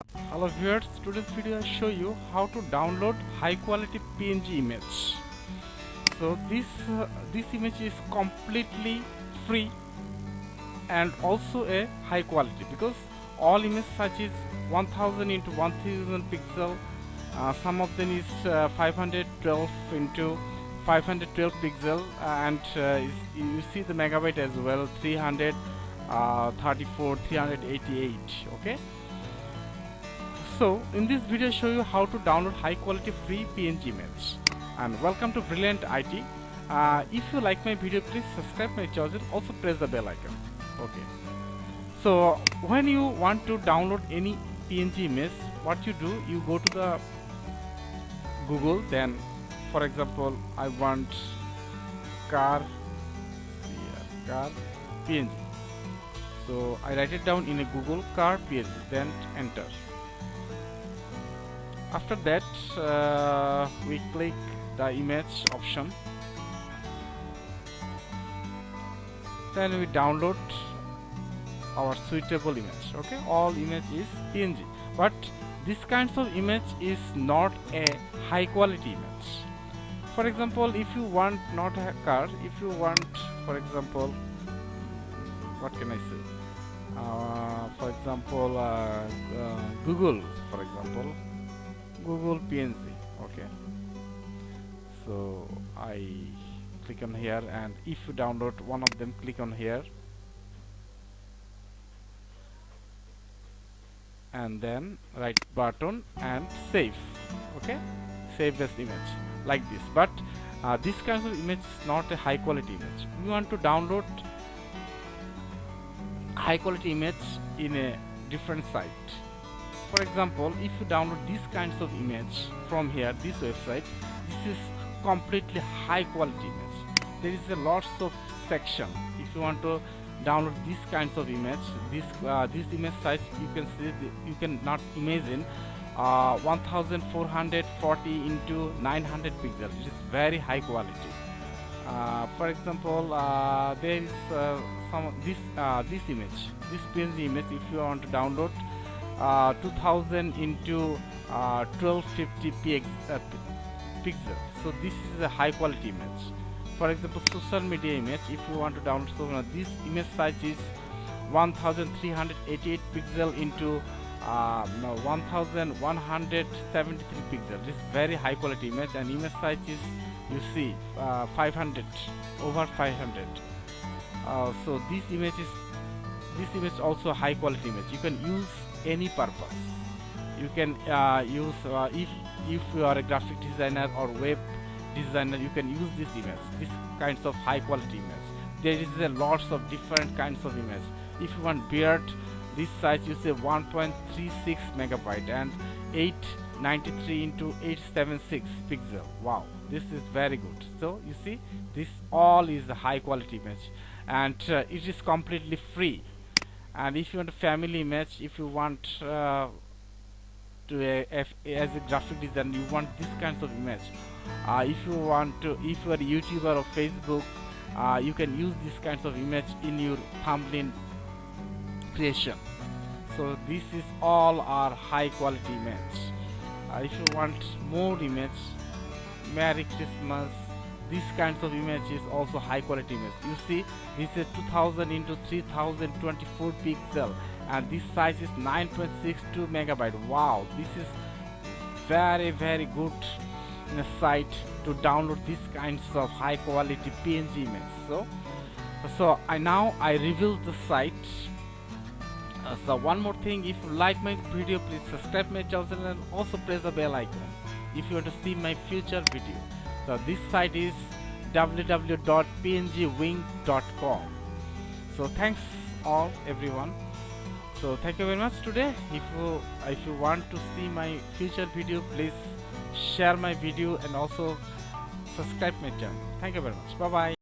Hello viewers, today's video I show you how to download high quality PNG image. So this image is completely free and also a high quality because all image size is 1000 into 1000 pixel. Some of them is 512 into 512 pixel and you see the megabyte as well, 334 388. Okay, so in this video I show you how to download high quality free PNG image. And welcome to BrilliantIT. If you like my video, please subscribe my channel, also press the bell icon. Okay, so when you want to download any PNG image, what you do, you go to the Google, then for example I want car PNG, so I write it down in a Google car PNG, then enter. After that we click the image option, then we download our suitable image. Okay, all image is PNG, but this kinds of image is not a high quality image. For example, if you want not a car, if you want, for example, what can I say, for example Google, for example Google PNG. Okay, so I click on here, and if you download one of them, click on here and then right button and save. Okay, save this image like this. But this kind of image is not a high quality image. We want to download high quality image in a different site. For example, if you download these kinds of image from here, this website, this is completely high quality image. There is a lots of section. If you want to download these kinds of image, this image size, you can see you can not imagine 1440 into 900 pixels. It is very high quality. For example, there is some this image, this PNG image. If you want to download 2000 into 1250 pixel, so this is a high quality image. For example, social media image, if you want to download, so this image size is 1388 pixel into 1173 pixel. This is very high quality image, and image size is, you see, 500, over 500. So this image also high quality image. You can use any purpose. You can use if you are a graphic designer or web designer, you can use this image, this kinds of high quality image. There is a lots of different kinds of image. If you want beard, this size you say 1.36 megabyte and 893 into 876 pixel. Wow, this is very good. So you see, this all is a high quality image, and it is completely free. And if you want a family image, if you want as a graphic designer, you want this kinds of image. If you are a YouTuber or Facebook, you can use this kinds of image in your thumbnail creation. So this is all our high quality image. If you want more image, Merry Christmas, this kinds of image is also high quality image. You see, this is 2000 into 3024 pixel, and this size is 9.62 megabyte. Wow, this is very good site to download these kinds of high quality PNG image. So I reveal the site. So one more thing, if you like my video, please subscribe my channel and also press the bell icon if you want to see my future video. So this site is www.pngwing.com. so thanks all everyone. So thank you very much today. If you want to see my future video, please share my video and also subscribe my channel. Thank you very much. Bye bye.